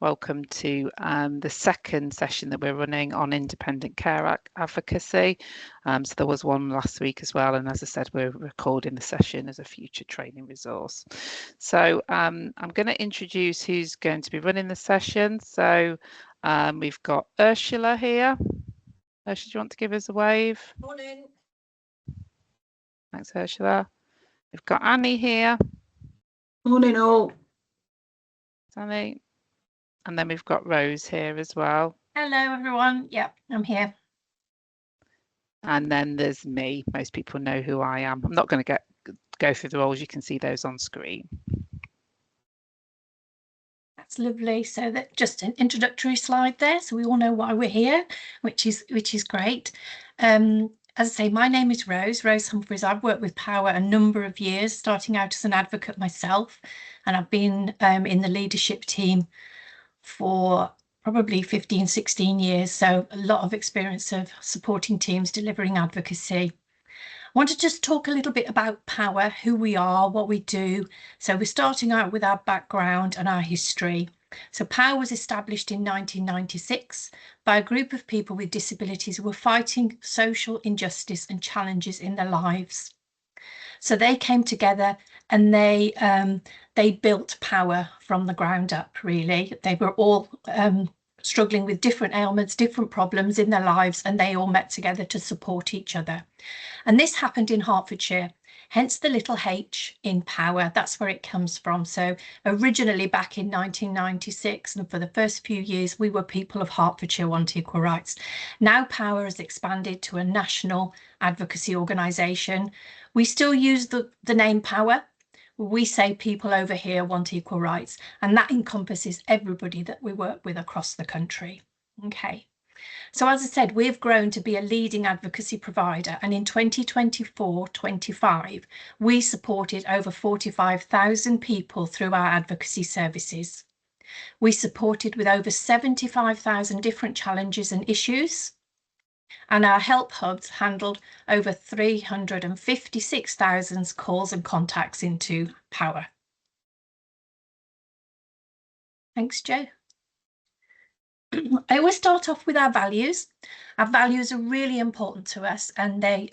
Welcome to the second session that we're running on independent care advocacy. So there was one last week as well, and as I said, we're recording the session as a future training resource. So I'm going to introduce who's going to be running the session. So we've got Ursula here. Ursula, do you want to give us a wave? Morning. Thanks, Ursula. We've got Annie here. Morning all. Annie. And then we've got Rose here as well. Hello everyone. Yep, I'm here. And then there's me. Most people know who I am. I'm not going to go through the roles. You can see those on screen. That's lovely. So that just an introductory slide there, so we all know why we're here, which is great. As I say, my name is Rose Humphreys. I've worked with POhWER a number of years, starting out as an advocate myself, and I've been in the leadership team for probably 15, 16 years. So a lot of experience of supporting teams delivering advocacy. I want to just talk a little bit about POhWER, who we are, what we do. So we're starting out with our background and our history. So POhWER was established in 1996 by a group of people with disabilities who were fighting social injustice and challenges in their lives. So they came together and they built POhWER from the ground up, really. They were all struggling with different ailments, different problems in their lives, and they all met together to support each other. And this happened in Hertfordshire, hence the little H in POhWER. That's where it comes from. So originally back in 1996, and for the first few years, we were people of Hertfordshire want equal rights. Now POhWER has expanded to a national advocacy organisation. We still use the name POhWER. We say people over here want equal rights, and that encompasses everybody that we work with across the country. Okay. So as I said, we've grown to be a leading advocacy provider, and in 2024-25, we supported over 45,000 people through our advocacy services. We supported with over 75,000 different challenges and issues, and our help hubs handled over 356,000 calls and contacts into POhWER. Thanks, Jo. I always start off with our values. Our values are really important to us, and they're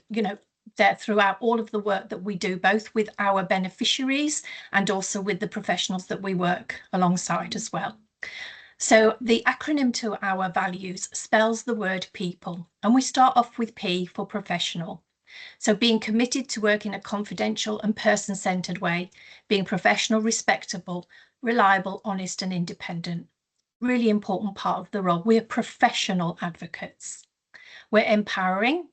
throughout all of the work that we do, both with our beneficiaries and also with the professionals that we work alongside as well. So the acronym to our values spells the word people, and we start off with P for professional. So being committed to work in a confidential and person-centred way, being professional, respectable, reliable, honest and independent. Really important part of the role. We're professional advocates. We're empowering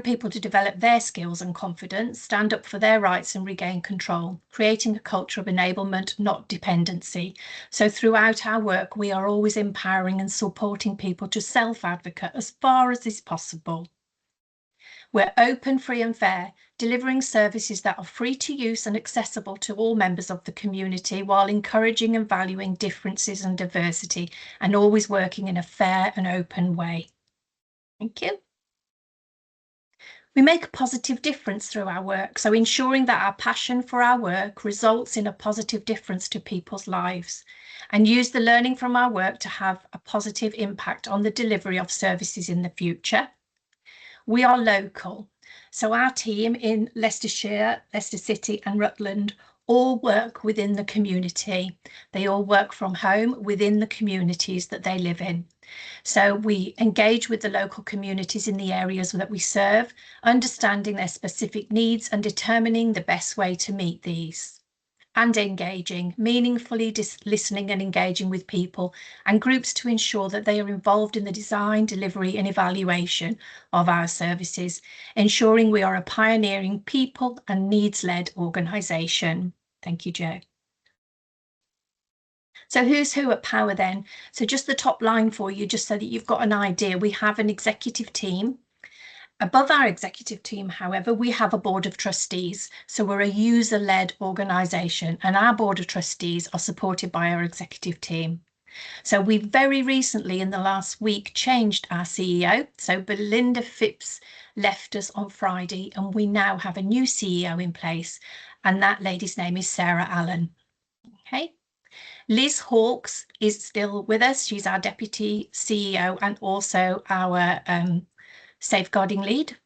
people to develop their skills and confidence, stand up for their rights and regain control, creating a culture of enablement, not dependency. So throughout our work, we are always empowering and supporting people to self-advocate as far as is possible. We're open, free and fair, delivering services that are free to use and accessible to all members of the community, while encouraging and valuing differences and diversity, and always working in a fair and open way. Thank you. We make a positive difference through our work, so ensuring that our passion for our work results in a positive difference to people's lives, and use the learning from our work to have a positive impact on the delivery of services in the future. We are local, so our team in Leicestershire, Leicester City and Rutland all work within the community. They all work from home within the communities that they live in. So we engage with the local communities in the areas that we serve, understanding their specific needs and determining the best way to meet these. And engaging, meaningfully listening and engaging with people and groups to ensure that they are involved in the design, delivery and evaluation of our services, ensuring we are a pioneering people and needs-led organisation. Thank you, Jo. So who's who at POhWER then? So just the top line for you, just so that you've got an idea. We have an executive team. Above our executive team, however, we have a board of trustees. So we're a user-led organisation, and our board of trustees are supported by our executive team. So we very recently in the last week changed our CEO. So Belinda Phipps left us on Friday, and we now have a new CEO in place, and that lady's name is Sarah Allen. Okay. Liz Hawkes is still with us. She's our Deputy CEO and also our safeguarding lead.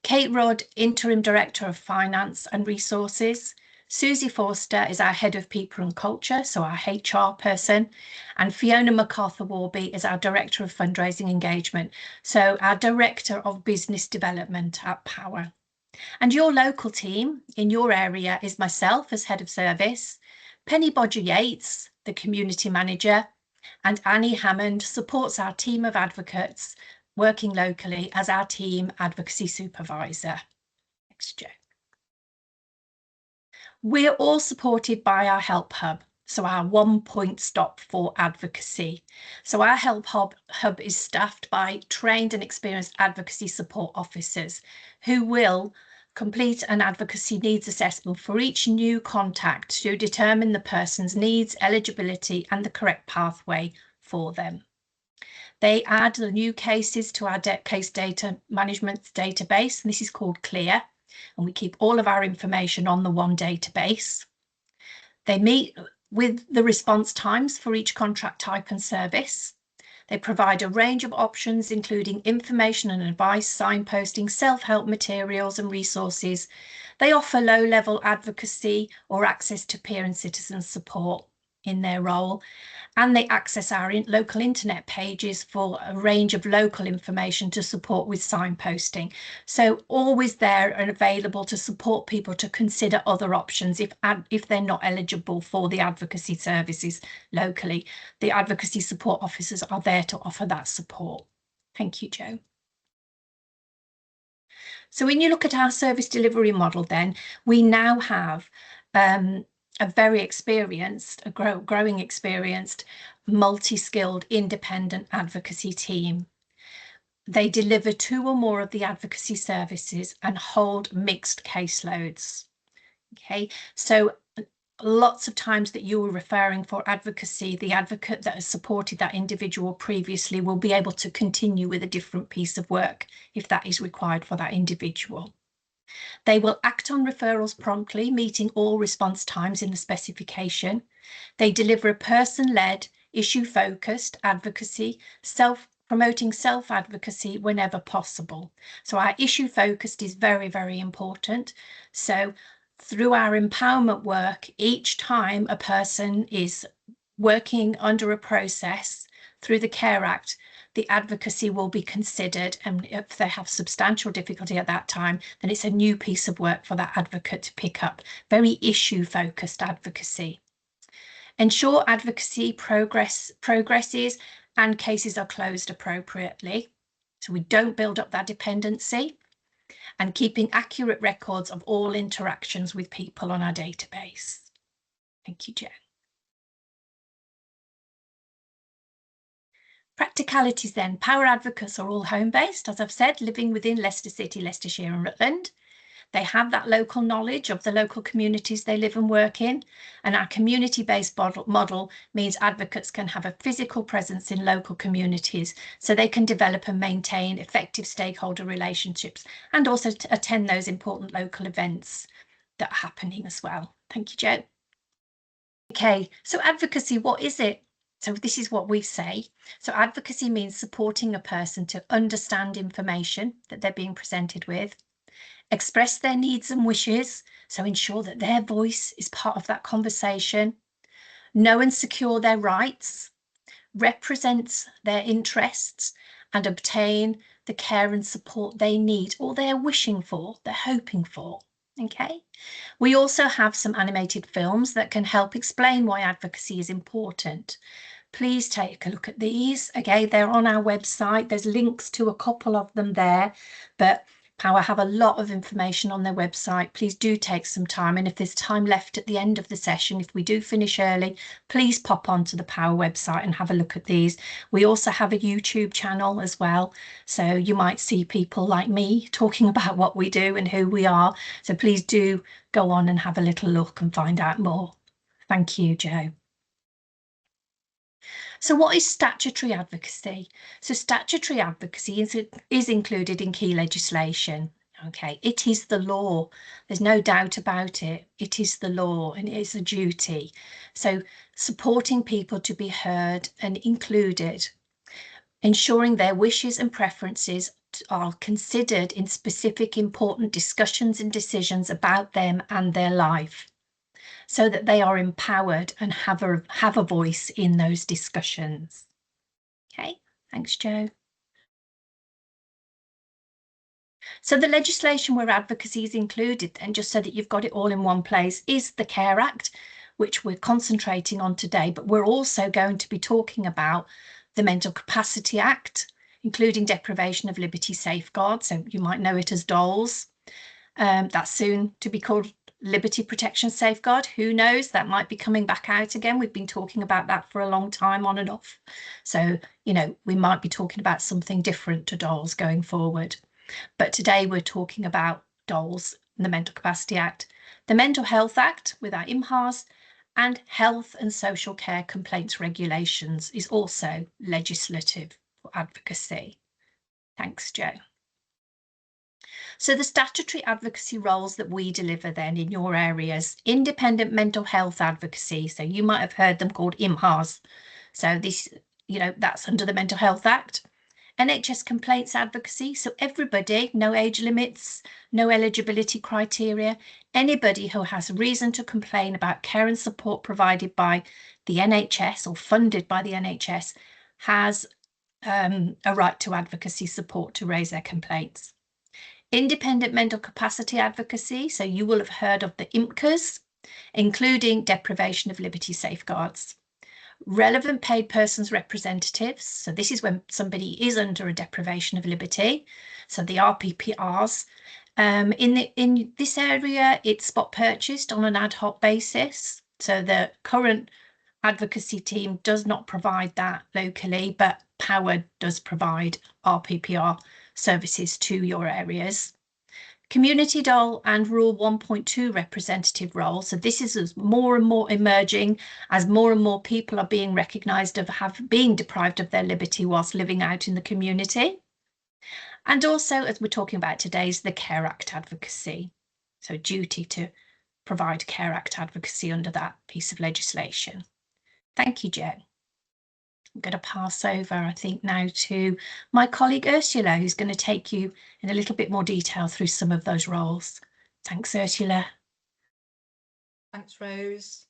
Kate Rodd, Interim Director of Finance and Resources. Susie Forster is our Head of People and Culture, so our HR person. And Fiona MacArthur-Warby is our Director of Fundraising Engagement, so our Director of Business Development at POhWER. And your local team in your area is myself as Head of Service, Penny Bodger-Yates, the Community Manager, and Annie Hammond supports our team of advocates working locally as our team advocacy supervisor. Next, Jo. We're all supported by our Help Hub, so our one-point stop for advocacy. So our Help Hub is staffed by trained and experienced advocacy support officers who will complete an advocacy needs assessment for each new contact to determine the person's needs, eligibility, and the correct pathway for them. They add the new cases to our case data management database, and this is called Clear, and we keep all of our information on the one database. They meet with the response times for each contract type and service. They provide a range of options, including information and advice, signposting, self-help materials and resources. They offer low-level advocacy or access to peer and citizen support in their role. And they access our local internet pages for a range of local information to support with signposting. So always there and available to support people to consider other options if they're not eligible for the advocacy services locally. The advocacy support officers are there to offer that support. Thank you, Jo. So when you look at our service delivery model, then we now have a very experienced, growing experienced, multi-skilled independent advocacy team. They deliver 2 or more of the advocacy services and hold mixed caseloads. Okay, so lots of times that you were referring for advocacy, the advocate that has supported that individual previously will be able to continue with a different piece of work if that is required for that individual. They will act on referrals promptly, meeting all response times in the specification. They deliver a person-led, issue-focused advocacy, promoting self-advocacy whenever possible. So our issue-focused is very, very important. So through our empowerment work, each time a person is working under a process through the Care Act, the advocacy will be considered, and if they have substantial difficulty at that time, then it's a new piece of work for that advocate to pick up. Very issue-focused advocacy. Ensure advocacy progresses and cases are closed appropriately, so we don't build up that dependency, and keeping accurate records of all interactions with people on our database. Thank you, Jen. Practicalities then. POhWER advocates are all home-based, as I've said, living within Leicester City, Leicestershire and Rutland. They have that local knowledge of the local communities they live and work in, and our community-based model means advocates can have a physical presence in local communities so they can develop and maintain effective stakeholder relationships and also to attend those important local events that are happening as well. Thank you, Jo. Okay, so advocacy, what is it? So this is what we say. So advocacy means supporting a person to understand information that they're being presented with, express their needs and wishes, so ensure that their voice is part of that conversation, know and secure their rights, represent their interests, and obtain the care and support they need or they're wishing for, they're hoping for. Okay, we also have some animated films that can help explain why advocacy is important. Please take a look at these. Again, they're on our website. There's links to a couple of them there, but POhWER have a lot of information on their website. Please do take some time, and if there's time left at the end of the session, if we do finish early, please pop onto the POhWER website and have a look at these. We also have a YouTube channel as well, so you might see people like me talking about what we do and who we are, so please do go on and have a little look and find out more. Thank you, Jo. So what is statutory advocacy? So statutory advocacy is included in key legislation. Okay, it is the law. There's no doubt about it. It is the law and it is a duty. So supporting people to be heard and included, ensuring their wishes and preferences are considered in specific important discussions and decisions about them and their life, so that they are empowered and have a voice in those discussions. Okay, thanks, Jo. So the legislation where advocacy is included, then, just so that you've got it all in one place, is the Care Act, which we're concentrating on today, but we're also going to be talking about the Mental Capacity Act, including deprivation of liberty safeguards. So you might know it as DOLS. That's soon to be called Liberty Protection Safeguard. Who knows? That might be coming back out again. We've been talking about that for a long time, on and off. So, you know, we might be talking about something different to DOLS going forward. But today we're talking about DOLS, the Mental Capacity Act, the Mental Health Act with our IMHAs, and Health and Social Care Complaints Regulations is also legislative for advocacy. Thanks, Jo. So the statutory advocacy roles that we deliver then in your areas: independent mental health advocacy. So you might have heard them called IMHAs. So this, you know, that's under the Mental Health Act. NHS complaints advocacy. So everybody, no age limits, no eligibility criteria. Anybody who has reason to complain about care and support provided by the NHS or funded by the NHS has a right to advocacy support to raise their complaints. Independent mental capacity advocacy. So you will have heard of the IMCAs, including deprivation of liberty safeguards. Relevant paid persons representatives. So this is when somebody is under a deprivation of liberty. So the RPPRs. In this area, it's spot purchased on an ad hoc basis. So the current advocacy team does not provide that locally, but POhWER does provide RPPR services to your areas. Community DOL and Rule 1.2 representative role. So this is more and more emerging as more and more people are being recognised of being deprived of their liberty whilst living out in the community. And also, as we're talking about today, is the Care Act advocacy. So duty to provide Care Act advocacy under that piece of legislation. Thank you, Jo. I'm going to pass over, I think, now to my colleague Ursula, who's going to take you in a little bit more detail through some of those roles. Thanks, Ursula. Thanks, Rose.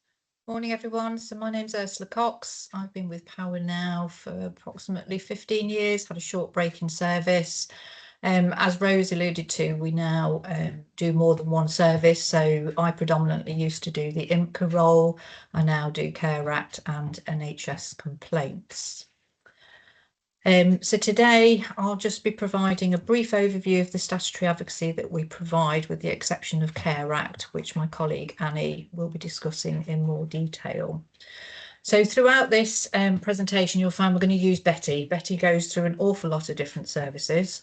Morning, everyone. So my name's Ursula Cox. I've been with POhWER now for approximately 15 years, had a short break in service. As Rose alluded to, we now do more than one service. So I predominantly used to do the IMCA role. I now do Care Act and NHS complaints. So today I'll just be providing a brief overview of the statutory advocacy that we provide, with the exception of Care Act, which my colleague Annie will be discussing in more detail. So throughout this presentation, you'll find we're going to use Betty. Betty goes through an awful lot of different services,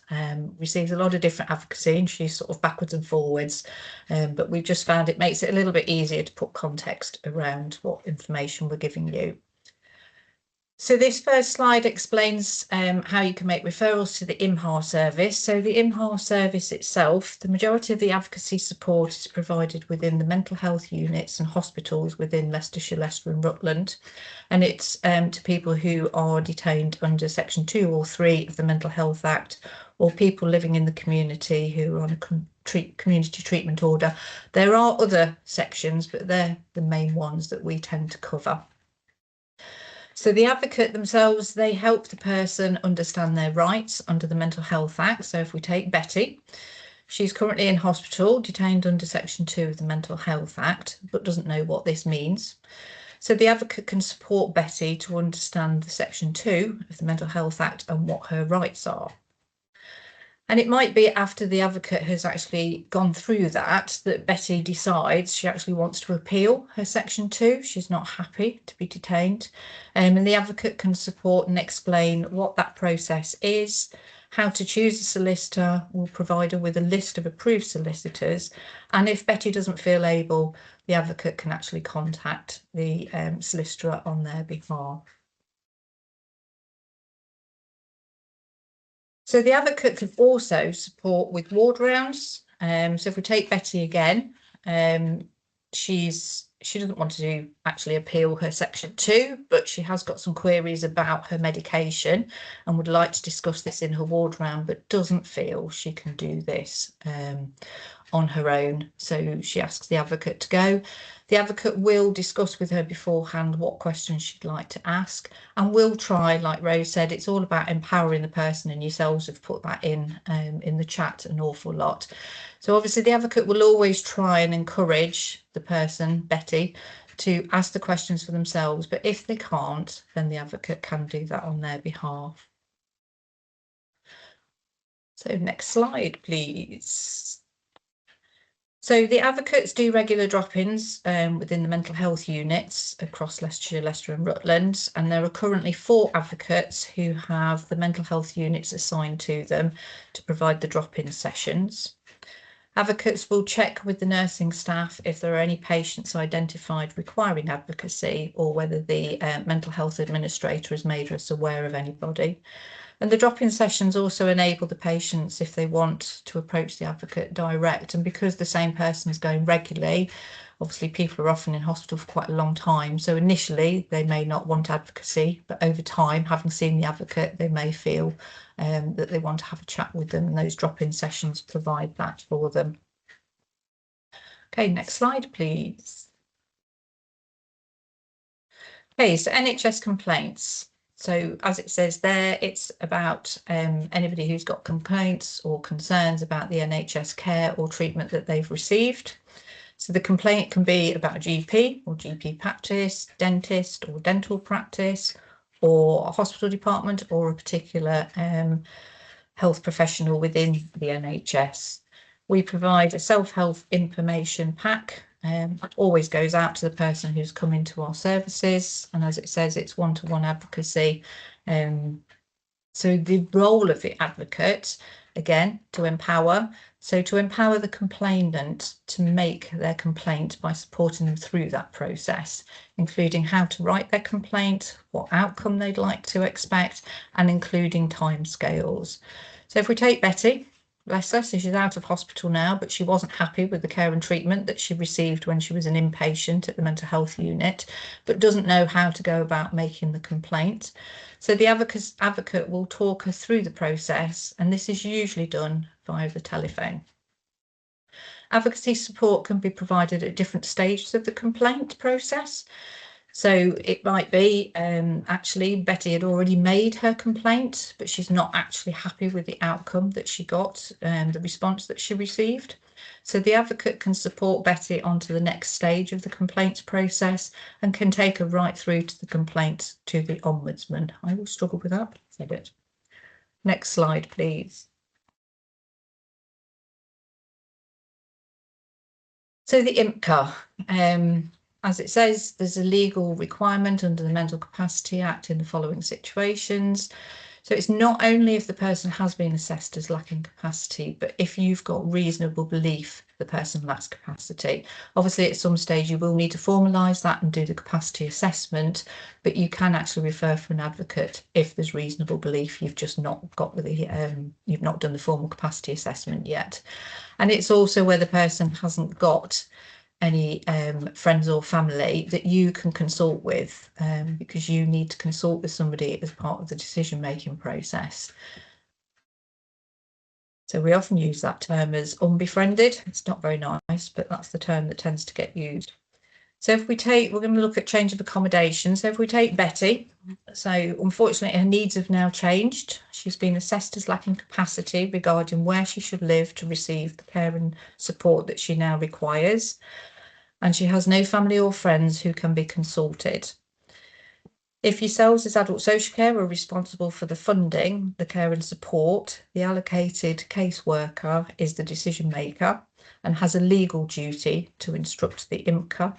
receives a lot of different advocacy, and she's sort of backwards and forwards. But we've just found it makes it a little bit easier to put context around what information we're giving you. So this first slide explains how you can make referrals to the IMHA service. So the IMHA service itself, the majority of the advocacy support is provided within the mental health units and hospitals within Leicestershire, Leicester and Rutland. And it's to people who are detained under Section 2 or 3 of the Mental Health Act, or people living in the community who are on a community treatment order. There are other sections, but they're the main ones that we tend to cover. So the advocate themselves, they help the person understand their rights under the Mental Health Act. So if we take Betty, she's currently in hospital, detained under Section 2 of the Mental Health Act, but doesn't know what this means. So the advocate can support Betty to understand the Section 2 of the Mental Health Act and what her rights are. And it might be after the advocate has actually gone through that Betty decides she actually wants to appeal her Section 2. She's not happy to be detained. And the advocate can support and explain what that process is, how to choose a solicitor. We'll provide her with a list of approved solicitors. And if Betty doesn't feel able, the advocate can actually contact the solicitor on their behalf. So the advocate can also support with ward rounds. So if we take Betty again, she doesn't want to actually appeal her section 2, but she has got some queries about her medication and would like to discuss this in her ward round, but doesn't feel she can do this on her own. So she asks the advocate to go. The advocate will discuss with her beforehand what questions she'd like to ask, and will try, like Rose said, it's all about empowering the person, and yourselves have put that in the chat an awful lot. So obviously the advocate will always try and encourage the person, Betty, to ask the questions for themselves, but if they can't, then the advocate can do that on their behalf. So next slide, please. So the advocates do regular drop-ins within the mental health units across Leicestershire, Leicester and Rutland, and there are currently 4 advocates who have the mental health units assigned to them to provide the drop-in sessions. Advocates will check with the nursing staff if there are any patients identified requiring advocacy, or whether the mental health administrator has made us aware of anybody. And the drop-in sessions also enable the patients, if they want, to approach the advocate direct. And because the same person is going regularly, obviously people are often in hospital for quite a long time. So initially they may not want advocacy, but over time, having seen the advocate, they may feel that they want to have a chat with them, and those drop-in sessions provide that for them. Okay, next slide, please. Okay, so NHS complaints. So as it says there, it's about anybody who's got complaints or concerns about the NHS care or treatment that they've received. So the complaint can be about a GP or GP practice, dentist or dental practice, or a hospital department, or a particular health professional within the NHS. We provide a self-help information pack. That always goes out to the person who's come into our services, and as it says, it's one-to-one advocacy. So the role of the advocate, again, to empower. So to empower the complainant to make their complaint by supporting them through that process, including how to write their complaint, what outcome they'd like to expect, and including timescales. So if we take Betty, bless her, so she's out of hospital now, but she wasn't happy with the care and treatment that she received when she was an inpatient at the mental health unit, but doesn't know how to go about making the complaint. So the advocate will talk her through the process, and this is usually done via the telephone. Advocacy support can be provided at different stages of the complaint process. So it might be actually Betty had already made her complaint, but she's not actually happy with the outcome that she got and the response that she received. So the advocate can support Betty onto the next stage of the complaints process and can take her right through to the complaint to the ombudsman. I will struggle with that. Said it. Next slide, please. So the IMCA. As it says, there's a legal requirement under the Mental Capacity Act in the following situations. So it's not only if the person has been assessed as lacking capacity, but if you've got reasonable belief the person lacks capacity. Obviously, at some stage, you will need to formalise that and do the capacity assessment, but you can actually refer for an advocate if there's reasonable belief you've just not got the you've not done the formal capacity assessment yet. And it's also where the person hasn't got any friends or family that you can consult with, because you need to consult with somebody as part of the decision-making process. So we often use that term as unbefriended. It's not very nice, but that's the term that tends to get used. So if we take, we're going to look at change of accommodation. So if we take Betty, so unfortunately her needs have now changed. She's been assessed as lacking capacity regarding where she should live to receive the care and support that she now requires. And she has no family or friends who can be consulted. If yourselves as adult social care are responsible for the funding, the care and support, the allocated caseworker is the decision maker and has a legal duty to instruct the IMCA.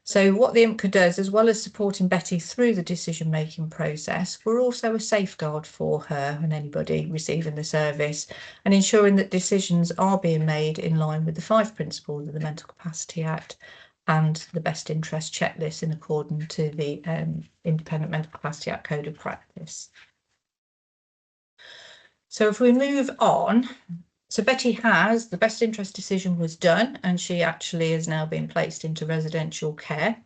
So what the IMCA does, as well as supporting Betty through the decision-making process, we're also a safeguard for her and anybody receiving the service, and ensuring that decisions are being made in line with the 5 principles of the Mental Capacity Act and the best interest checklist in accordance to the Independent Mental Capacity Act Code of Practice. So if we move on, so Betty has, the best interest decision was done, and she actually has now been placed into residential care.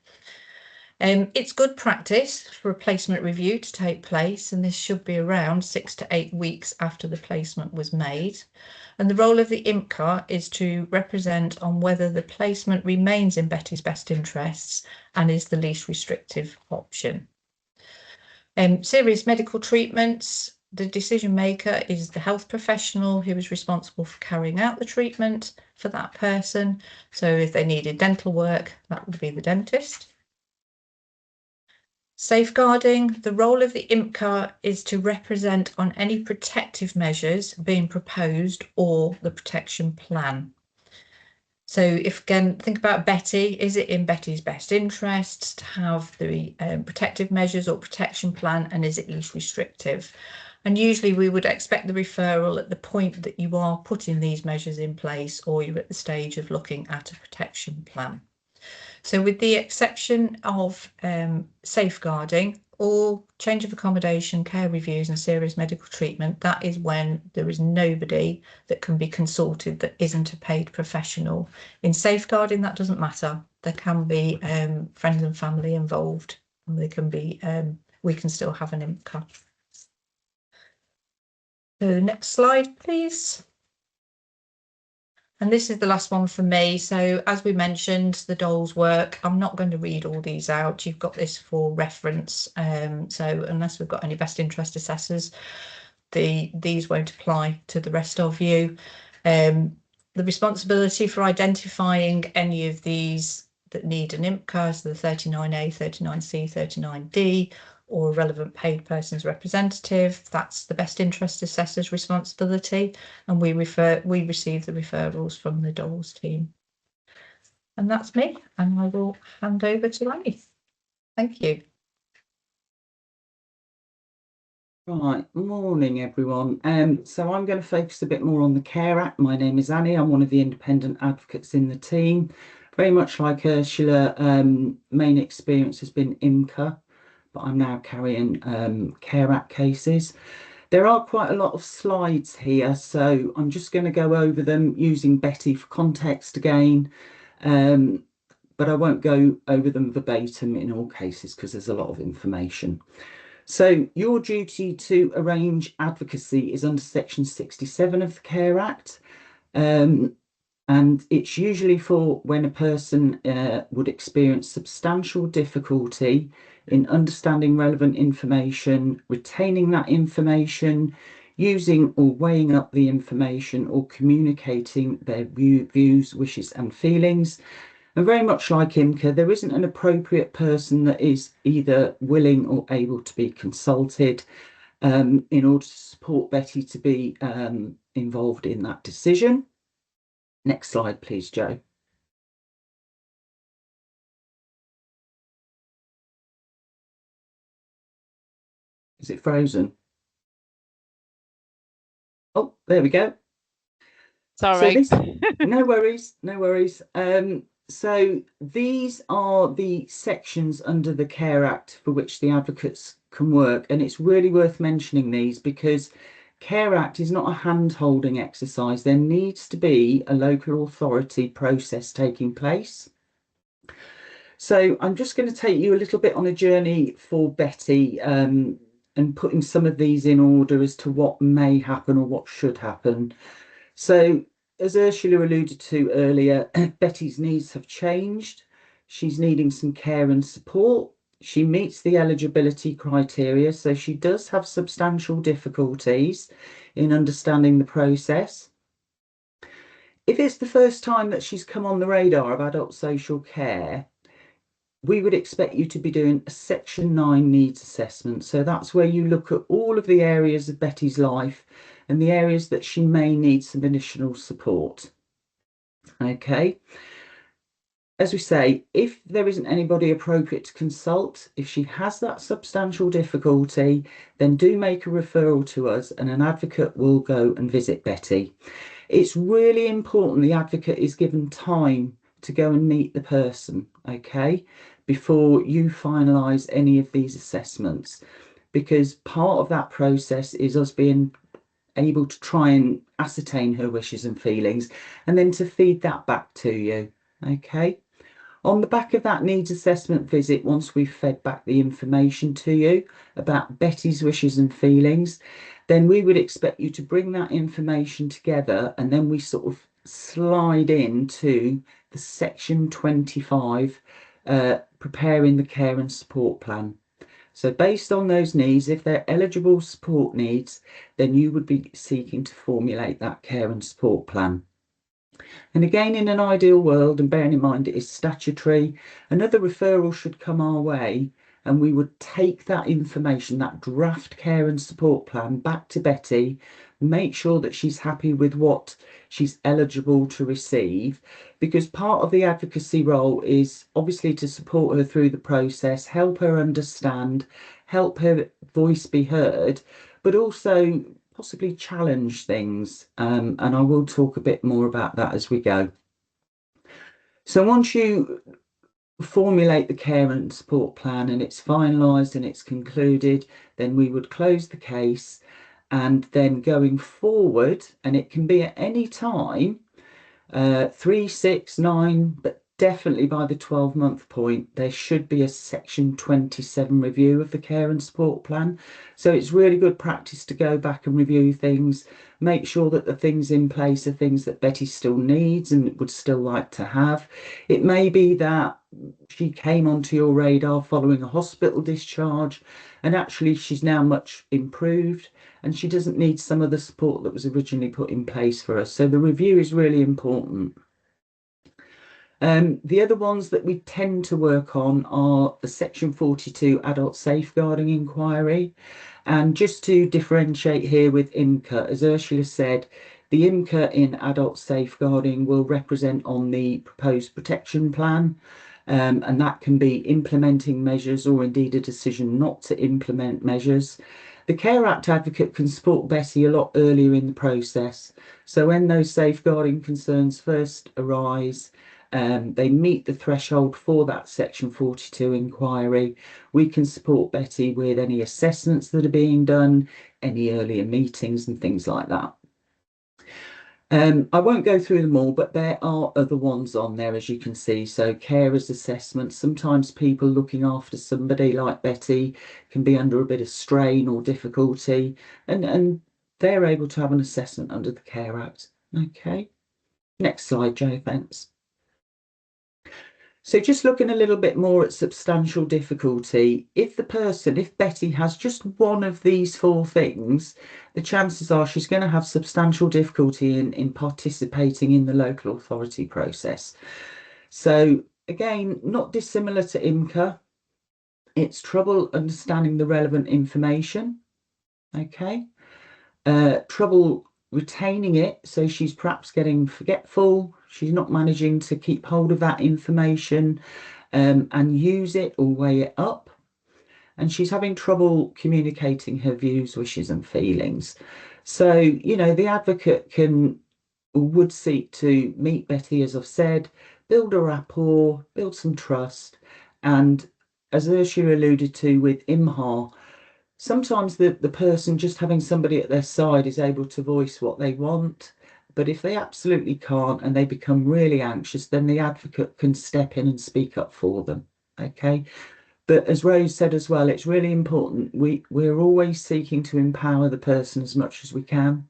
It's good practice for a placement review to take place, and this should be around 6 to 8 weeks after the placement was made. And the role of the IMCA is to represent on whether the placement remains in Betty's best interests and is the least restrictive option. Serious medical treatments, the decision maker is the health professional who is responsible for carrying out the treatment for that person. So if they needed dental work, that would be the dentist. Safeguarding, the role of the IMCA is to represent on any protective measures being proposed or the protection plan. So if again, think about Betty, is it in Betty's best interests to have the protective measures or protection plan, and is it least restrictive? And usually we would expect the referral at the point that you are putting these measures in place, or you're at the stage of looking at a protection plan. So with the exception of safeguarding, or change of accommodation, care reviews and serious medical treatment, that is when there is nobody that can be consulted that isn't a paid professional. In safeguarding, that doesn't matter. There can be friends and family involved, and they can be, we can still have an IMCA. So next slide, please. And this is the last one for me. So as we mentioned, the DOLS work, I'm not going to read all these out. You've got this for reference. So unless we've got any best interest assessors, these won't apply to the rest of you. The responsibility for identifying any of these that need an IMCA, so the 39A, 39C, 39D, or a relevant paid person's representative, that's the best interest assessor's responsibility, and we receive the referrals from the DOLS team. And that's me, and I will hand over to Annie. Thank you. Right, morning everyone. So I'm going to focus a bit more on the Care Act. My name is Annie. I'm one of the independent advocates in the team. Very much like Ursula, main experience has been IMCA, but I'm now carrying Care Act cases. There are quite a lot of slides here, so I'm just going to go over them using Betty for context again, but I won't go over them verbatim in all cases because there's a lot of information. So your duty to arrange advocacy is under section 67 of the Care Act. And it's usually for when a person would experience substantial difficulty in understanding relevant information, retaining that information, using or weighing up the information, or communicating their views, wishes and feelings. And very much like IMCA, there isn't an appropriate person that is either willing or able to be consulted in order to support Betty to be involved in that decision. Next slide, please, Jo. Is it frozen? Oh, there we go. Sorry. So no worries, no worries. So these are the sections under the Care Act for which the advocates can work, and it's really worth mentioning these because Care Act is not a hand-holding exercise. There needs to be a local authority process taking place. So I'm just going to take you a little bit on a journey for Betty and putting some of these in order as to what may happen or what should happen. So as Ursula alluded to earlier, Betty's needs have changed. She's needing some care and support. She meets the eligibility criteria, so she does have substantial difficulties in understanding the process. If it's the first time that she's come on the radar of adult social care, we would expect you to be doing a Section 9 needs assessment. So that's where you look at all of the areas of Betty's life and the areas that she may need some additional support. Okay. As we say, if there isn't anybody appropriate to consult, if she has that substantial difficulty, then do make a referral to us and an advocate will go and visit Betty. It's really important the advocate is given time to go and meet the person, okay, before you finalise any of these assessments, because part of that process is us being able to try and ascertain her wishes and feelings, and then to feed that back to you. Okay. On the back of that needs assessment visit, once we've fed back the information to you about Betty's wishes and feelings, then we would expect you to bring that information together, and then we sort of slide into the section 25, preparing the care and support plan. So based on those needs, if they're eligible support needs, then you would be seeking to formulate that care and support plan. And again, in an ideal world, and bearing in mind it is statutory, another referral should come our way, and we would take that information, that draft care and support plan, back to Betty, make sure that she's happy with what she's eligible to receive, because part of the advocacy role is obviously to support her through the process, help her understand, help her voice be heard, but also possibly challenge things, and I will talk a bit more about that as we go. So once you formulate the care and support plan and it's finalised and it's concluded, then we would close the case, and then going forward, and it can be at any time, 3, 6, 9, but definitely by the 12-month point, there should be a section 27 review of the care and support plan. So it's really good practice to go back and review things, make sure that the things in place are things that Betty still needs and would still like to have. It may be that she came onto your radar following a hospital discharge, and actually she's now much improved and she doesn't need some of the support that was originally put in place for us. So the review is really important. The other ones that we tend to work on are the section 42 adult safeguarding inquiry. And just to differentiate here with IMCA, as Ursula said, the IMCA in adult safeguarding will represent on the proposed protection plan, and that can be implementing measures or indeed a decision not to implement measures. The Care Act advocate can support Betty a lot earlier in the process. So when those safeguarding concerns first arise, they meet the threshold for that section 42 inquiry, we can support Betty with any assessments that are being done, any earlier meetings and things like that. I won't go through them all, but there are other ones on there, as you can see. So carers assessments, sometimes people looking after somebody like Betty can be under a bit of strain or difficulty, and they're able to have an assessment under the Care Act. Okay, next slide, Jo, thanks. So just looking a little bit more at substantial difficulty, if Betty has just one of these 4 things, the chances are she's going to have substantial difficulty in participating in the local authority process. So again, not dissimilar to IMCA, it's trouble understanding the relevant information, okay? Trouble retaining it, so she's perhaps getting forgetful, she's not managing to keep hold of that information and use it or weigh it up, and she's having trouble communicating her views, wishes and feelings. So, you know, the advocate would seek to meet Betty, as I've said, build a rapport, build some trust, and as Ursula alluded to with IMHA, sometimes the person just having somebody at their side is able to voice what they want, but if they absolutely can't and they become really anxious, then the advocate can step in and speak up for them. Okay, but as Rose said as well, it's really important, we're always seeking to empower the person as much as we can.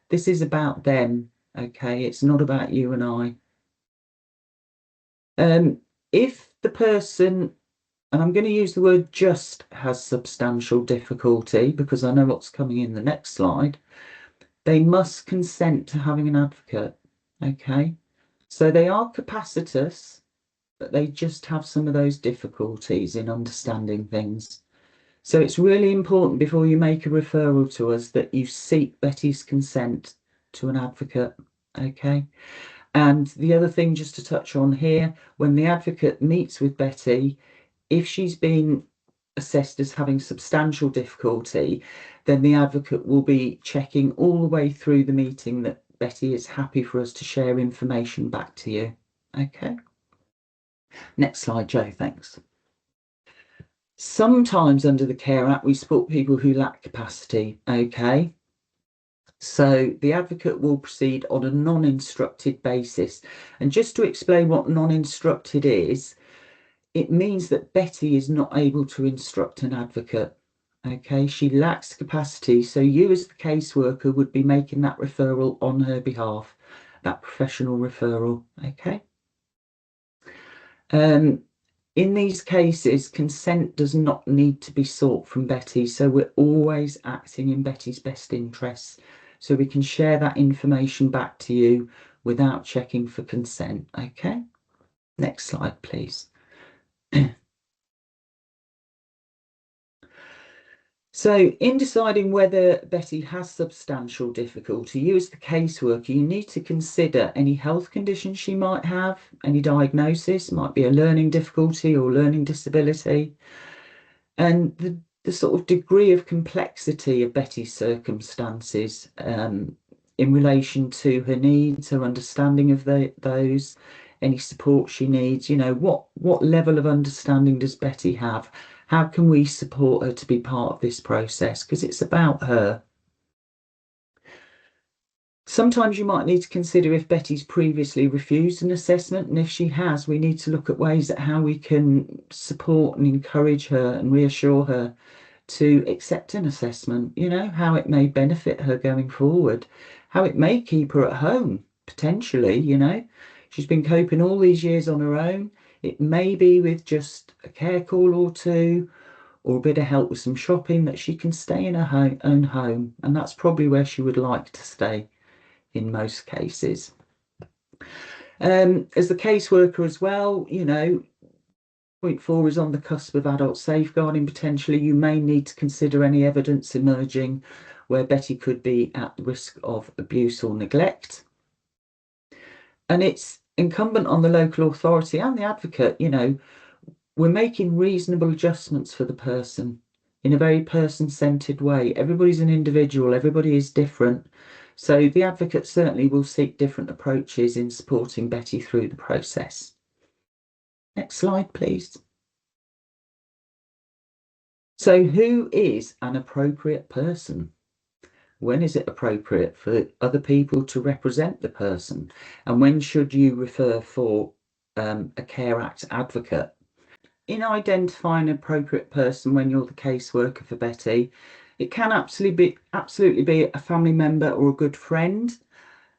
This is about them, okay, it's not about you and I. If the person, and I'm going to use the word just, has substantial difficulty, because I know what's coming in the next slide, they must consent to having an advocate. Okay, so they are capacitous, but they just have some of those difficulties in understanding things. So it's really important before you make a referral to us that you seek Betty's consent to an advocate. Okay. And the other thing just to touch on here, when the advocate meets with Betty, if she's been assessed as having substantial difficulty, then the advocate will be checking all the way through the meeting that Betty is happy for us to share information back to you. Okay. Next slide, Jo, thanks. Sometimes under the Care Act, we support people who lack capacity. Okay. So the advocate will proceed on a non-instructed basis. And just to explain what non-instructed is, it means that Betty is not able to instruct an advocate. Okay, she lacks capacity. So you as the caseworker would be making that referral on her behalf, that professional referral. Okay. In these cases, consent does not need to be sought from Betty. So we're always acting in Betty's best interests. So we can share that information back to you without checking for consent. Okay. Next slide, please. So in deciding whether Betty has substantial difficulty, you as the caseworker, you need to consider any health conditions she might have, any diagnosis, might be a learning difficulty or learning disability, and the sort of degree of complexity of Betty's circumstances in relation to her needs, her understanding of those, any support she needs. You know, what level of understanding does Betty have? How can we support her to be part of this process? Because it's about her. Sometimes you might need to consider if Betty's previously refused an assessment, and if she has, we need to look at ways at how we can support and encourage her and reassure her to accept an assessment, you know, how it may benefit her going forward, how it may keep her at home, potentially, you know. She's been coping all these years on her own. It may be with just a care call or two, or a bit of help with some shopping, that she can stay in her own home, and that's probably where she would like to stay in most cases. As the caseworker as well, you know, point 4 is on the cusp of adult safeguarding. Potentially, you may need to consider any evidence emerging where Betty could be at risk of abuse or neglect. And it's incumbent on the local authority and the advocate, you know, we're making reasonable adjustments for the person in a very person-centered way. Everybody's an individual, everybody is different. So the advocate certainly will seek different approaches in supporting Betty through the process. Next slide, please. So who is an appropriate person? When is it appropriate for other people to represent the person? And when should you refer for a Care Act advocate? In identifying an appropriate person when you're the caseworker for Betty, it can absolutely be a family member or a good friend.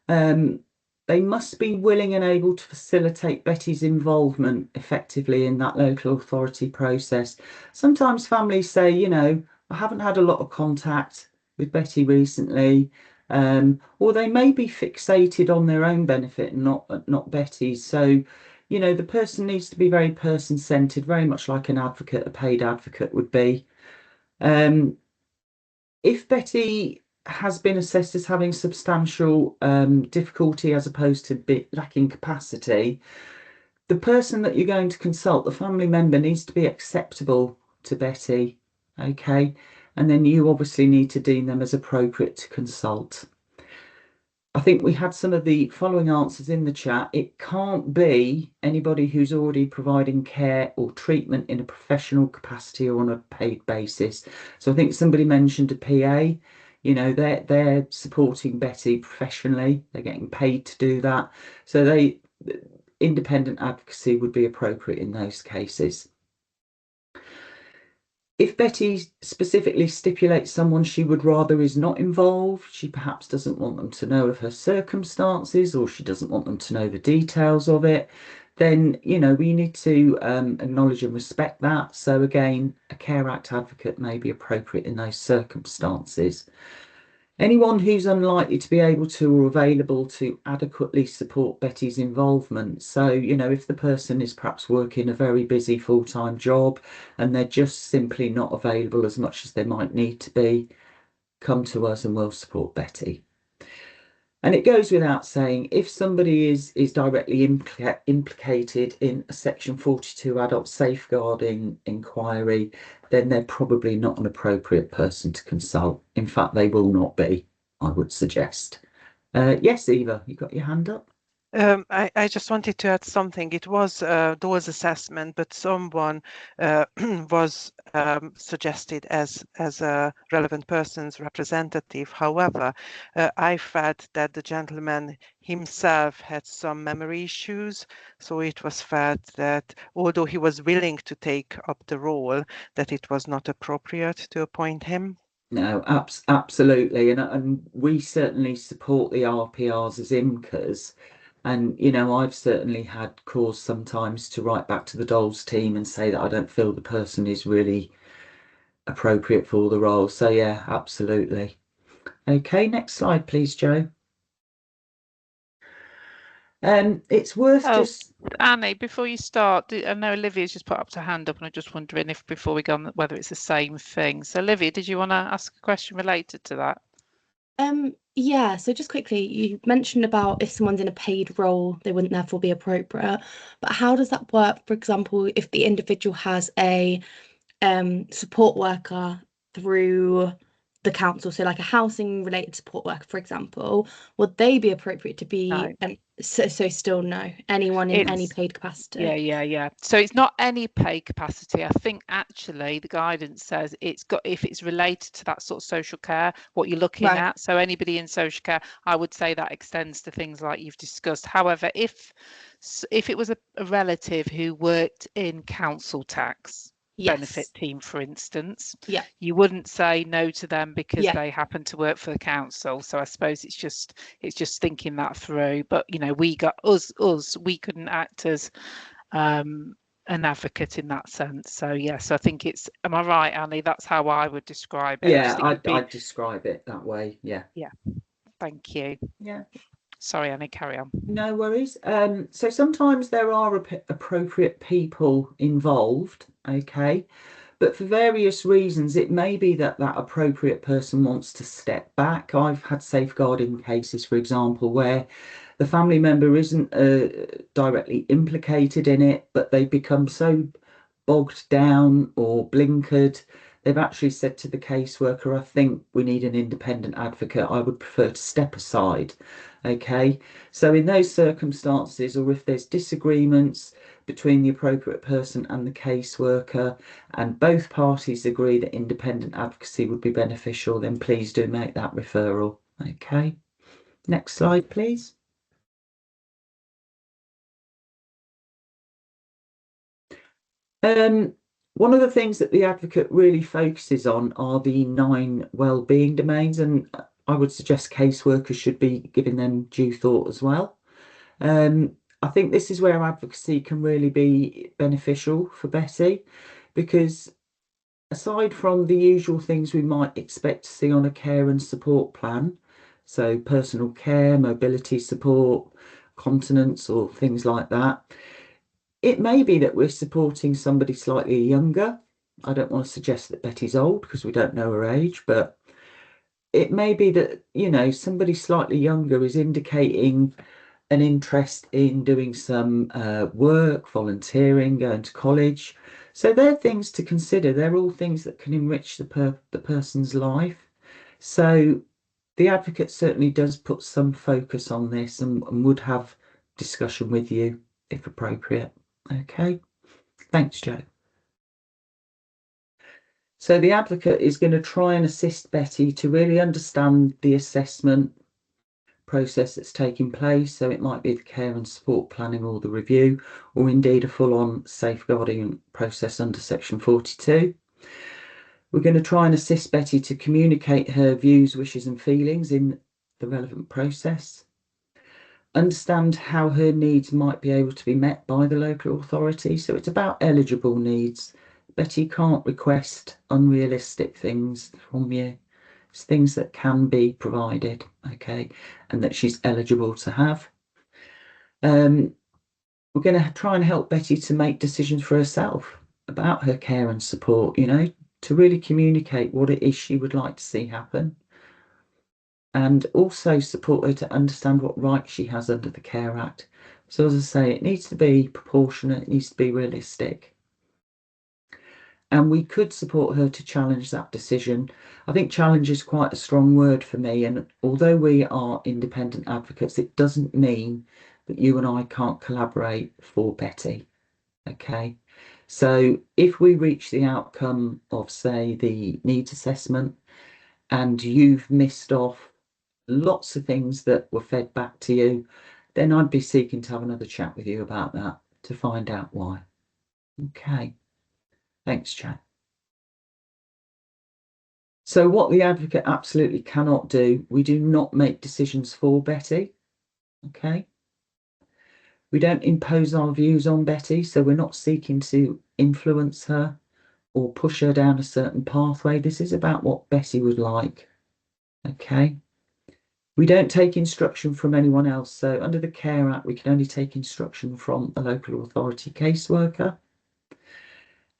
They must be willing and able to facilitate Betty's involvement effectively in that local authority process. Sometimes families say, you know, I haven't had a lot of contact with Betty recently, or they may be fixated on their own benefit and not Betty's. So, you know, the person needs to be very person-centered, very much like an advocate, a paid advocate would be. If Betty has been assessed as having substantial difficulty as opposed to lacking capacity, the person that you're going to consult, the family member, needs to be acceptable to Betty, okay? And then you obviously need to deem them as appropriate to consult. I think we had some of the following answers in the chat. It can't be anybody who's already providing care or treatment in a professional capacity or on a paid basis. So I think somebody mentioned a PA, you know, they're supporting Betty professionally, they're getting paid to do that. So independent advocacy would be appropriate in those cases. If Betty specifically stipulates someone she would rather is not involved, she perhaps doesn't want them to know of her circumstances, or she doesn't want them to know the details of it, then, you know, we need to acknowledge and respect that. So again, a Care Act advocate may be appropriate in those circumstances. Anyone who's unlikely to be able to or available to adequately support Betty's involvement. So, you know, if the person is perhaps working a very busy full-time job and they're just simply not available as much as they might need to be, come to us and we'll support Betty. And it goes without saying, if somebody is directly implicated in a Section 42 adult safeguarding inquiry, then they're probably not an appropriate person to consult. In fact, they will not be, I would suggest. Yes, Eva, you got your hand up? I just wanted to add something. It was Door's assessment, but someone was suggested as a relevant person's representative. However, I felt that the gentleman himself had some memory issues, so it was felt that although he was willing to take up the role, that it was not appropriate to appoint him. No, absolutely, and we certainly support the RPRs as IMCAs. And, you know, I've certainly had cause sometimes to write back to the Doles team and say that I don't feel the person is really appropriate for the role. So, yeah, absolutely. Okay, next slide, please, Jo. It's worth just... Annie, before you start, I know Olivia's just put up her hand up, and I'm just wondering if before we go on whether it's the same thing. So, Olivia, did you want to ask a question related to that? Yeah, so just quickly, you mentioned about if someone's in a paid role, they wouldn't therefore be appropriate. But how does that work, for example, if the individual has a support worker through the council, so like a housing related support worker, for example, would they be appropriate to be so still no, anyone in any paid capacity? Yeah. So it's not any paid capacity. I think actually the guidance says it's got, if it's related to that sort of social care, what you're looking at. So anybody in social care, I would say that extends to things like you've discussed. However, if it was a relative who worked in council tax benefit team, for instance, you wouldn't say no to them because they happen to work for the council. So I suppose it's just thinking that through. But you know, we couldn't act as an advocate in that sense. So yes, I think it's, am I right, Annie? That's how I would describe it. Yeah, I'd describe it that way. Yeah. Thank you. Yeah. Sorry, Annie, carry on. No worries. So sometimes there are appropriate people involved, okay, but for various reasons, it may be that that appropriate person wants to step back. I've had safeguarding cases, for example, where the family member isn't directly implicated in it, but they become so bogged down or blinkered, they've actually said to the caseworker, I think we need an independent advocate. I would prefer to step aside. Okay, so in those circumstances, or if there's disagreements between the appropriate person and the caseworker, and both parties agree that independent advocacy would be beneficial, then please do make that referral. Okay, next slide, please. One of the things that the advocate really focuses on are the 9 well-being domains, and I would suggest caseworkers should be giving them due thought as well. I think this is where advocacy can really be beneficial for Betty, because aside from the usual things we might expect to see on a care and support plan, so personal care, mobility support, continence or things like that, it may be that we're supporting somebody slightly younger. I don't want to suggest that Betty's old because we don't know her age, but it may be that, you know, somebody slightly younger is indicating an interest in doing some work, volunteering, going to college. So they're things to consider. They're all things that can enrich the person's life. So the advocate certainly does put some focus on this and would have discussion with you if appropriate. Okay, thanks, Jo. So the advocate is going to try and assist Betty to really understand the assessment process that's taking place. So it might be the care and support planning or the review, or indeed a full-on safeguarding process under section 42. We're going to try and assist Betty to communicate her views, wishes and feelings in the relevant process. Understand how her needs might be able to be met by the local authority. So it's about eligible needs. Betty can't request unrealistic things from you. It's things that can be provided, okay, and that she's eligible to have. We're going to try and help Betty to make decisions for herself about her care and support, you know, to really communicate what it is she would like to see happen. And also support her to understand what rights she has under the Care Act. So as I say, it needs to be proportionate, it needs to be realistic. And we could support her to challenge that decision. I think challenge is quite a strong word for me. And although we are independent advocates, it doesn't mean that you and I can't collaborate for Betty. Okay, so if we reach the outcome of, say, the needs assessment, and you've missed off lots of things that were fed back to you, then I'd be seeking to have another chat with you about that to find out why. Okay, thanks, Jack. So what the advocate absolutely cannot do, we do not make decisions for Betty. Okay. We don't impose our views on Betty, so we're not seeking to influence her or push her down a certain pathway. This is about what Betty would like. Okay. We don't take instruction from anyone else. So under the Care Act, we can only take instruction from a local authority caseworker.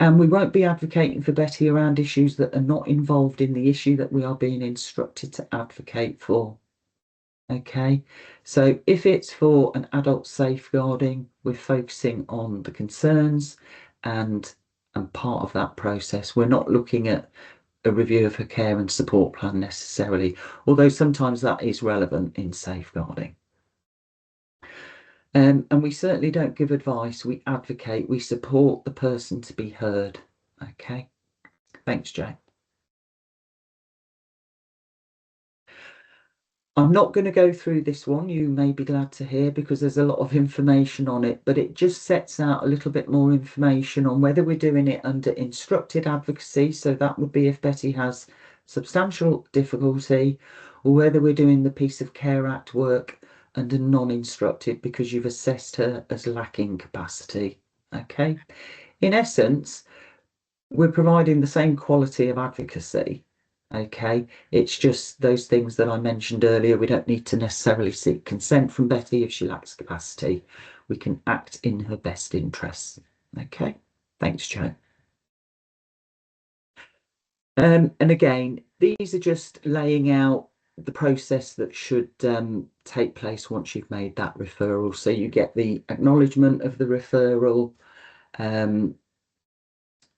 And we won't be advocating for Betty around issues that are not involved in the issue that we are being instructed to advocate for. Okay, so if it's for an adult safeguarding, we're focusing on the concerns and part of that process. We're not looking at a review of her care and support plan necessarily, although sometimes that is relevant in safeguarding. And we certainly don't give advice, we advocate, we support the person to be heard. Okay, thanks, Jay. I'm not going to go through this one, you may be glad to hear, because there's a lot of information on it, but it just sets out a little bit more information on whether we're doing it under instructed advocacy, so that would be if Betty has substantial difficulty, or whether we're doing the piece of Care Act work under non-instructed because you've assessed her as lacking capacity. Okay, in essence, we're providing the same quality of advocacy. Okay, it's just those things that I mentioned earlier. We don't need to necessarily seek consent from Betty if she lacks capacity. We can act in her best interests. Okay, thanks, Jo. And again, these are just laying out the process that should take place once you've made that referral. So you get the acknowledgement of the referral.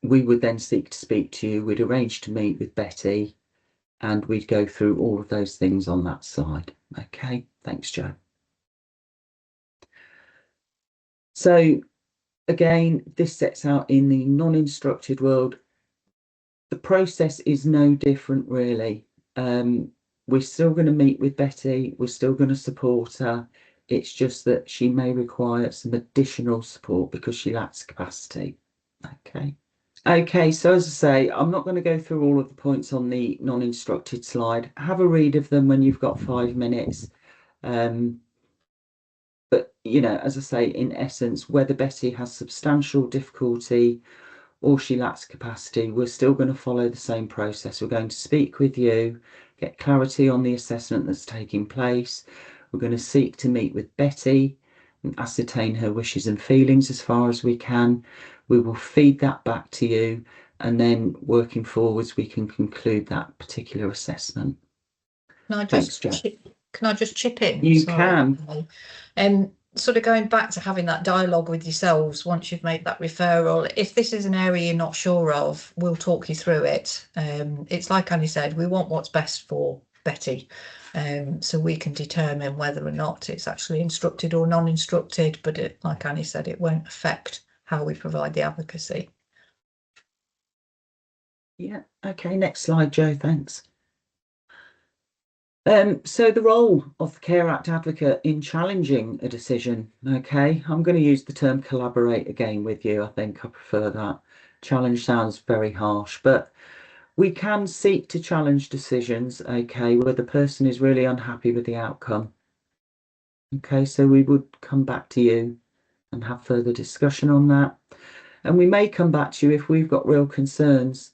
We would then seek to speak to you. We'd arrange to meet with Betty, and we'd go through all of those things on that side. Okay, thanks, Jo. So again, this sets out in the non-instructed world, the process is no different really. We're still going to meet with Betty, we're still going to support her. It's just that she may require some additional support because she lacks capacity. Okay, so as I say, I'm not going to go through all of the points on the non-instructed slide. Have a read of them when you've got 5 minutes. But, you know, as I say, in essence, whether Betty has substantial difficulty or she lacks capacity, we're still going to follow the same process. We're going to speak with you, get clarity on the assessment that's taking place. We're going to seek to meet with Betty and ascertain her wishes and feelings as far as we can. We will feed that back to you, and then working forwards, we can conclude that particular assessment. Can I just chip in? You can. Sort of going back to having that dialogue with yourselves once you've made that referral, if this is an area you're not sure of, we'll talk you through it. It's like Annie said, we want what's best for Betty, so we can determine whether or not it's actually instructed or non-instructed, but like Annie said, it won't affect how we provide the advocacy. Yeah, okay, next slide, Jo, thanks. So the role of the Care Act advocate in challenging a decision, okay, I'm going to use the term collaborate again with you. I think I prefer that. Challenge sounds very harsh, but we can seek to challenge decisions, okay, where the person is really unhappy with the outcome. Okay, so we would come back to you and have further discussion on that. And we may come back to you if we've got real concerns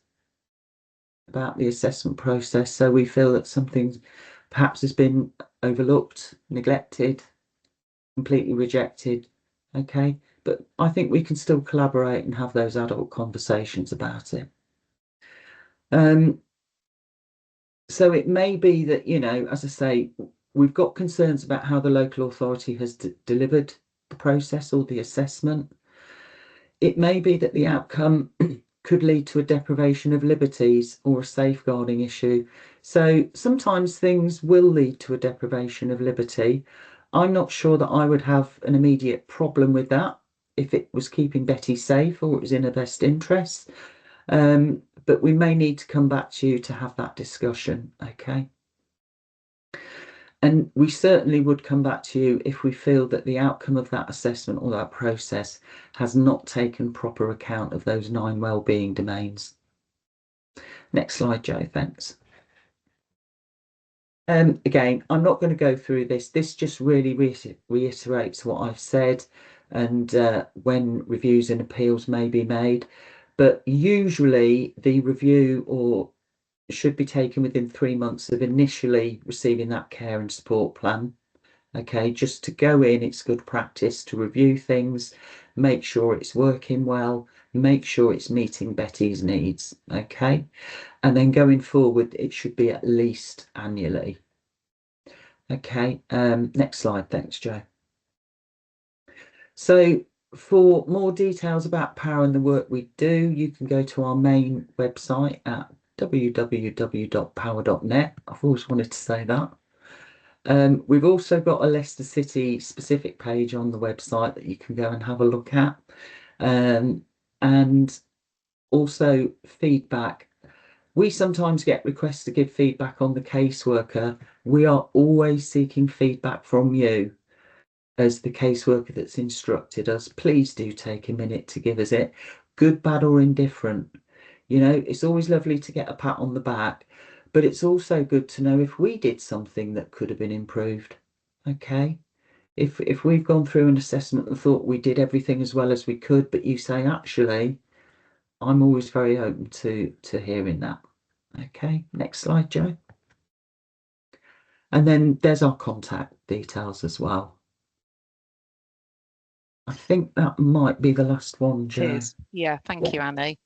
about the assessment process. So we feel that something perhaps has been overlooked, neglected, completely rejected. Okay, but I think we can still collaborate and have those adult conversations about it. So it may be that, you know, as I say, we've got concerns about how the local authority has delivered the process or the assessment. It may be that the outcome could lead to a deprivation of liberties or a safeguarding issue. So sometimes things will lead to a deprivation of liberty. I'm not sure that I would have an immediate problem with that if it was keeping Betty safe or it was in her best interest. But we may need to come back to you to have that discussion, okay? And we certainly would come back to you if we feel that the outcome of that assessment or that process has not taken proper account of those 9 wellbeing domains. Next slide, Jo, thanks. Again, I'm not going to go through this. This just really reiterates what I've said and when reviews and appeals may be made. But usually the review or should be taken within 3 months of initially receiving that care and support plan. Okay, just to go in, it's good practice to review things, make sure it's working well, make sure it's meeting Betty's needs. Okay, and then going forward, it should be at least annually. Okay, next slide. Thanks, Jo. So for more details about POhWER and the work we do, you can go to our main website at www.pohwer.net. I've always wanted to say that. We've also got a Leicester City specific page on the website that you can go and have a look at. And also feedback. We sometimes get requests to give feedback on the caseworker. We are always seeking feedback from you as the caseworker that's instructed us. Please do take a minute to give us it, good, bad or indifferent. You know, it's always lovely to get a pat on the back, but it's also good to know if we did something that could have been improved. Okay, if we've gone through an assessment and thought we did everything as well as we could, but you say, actually, I'm always very open to hearing that. Okay, next slide, Jo. And then there's our contact details as well. I think that might be the last one, Jo. Cheers. Yeah, thank you, Annie.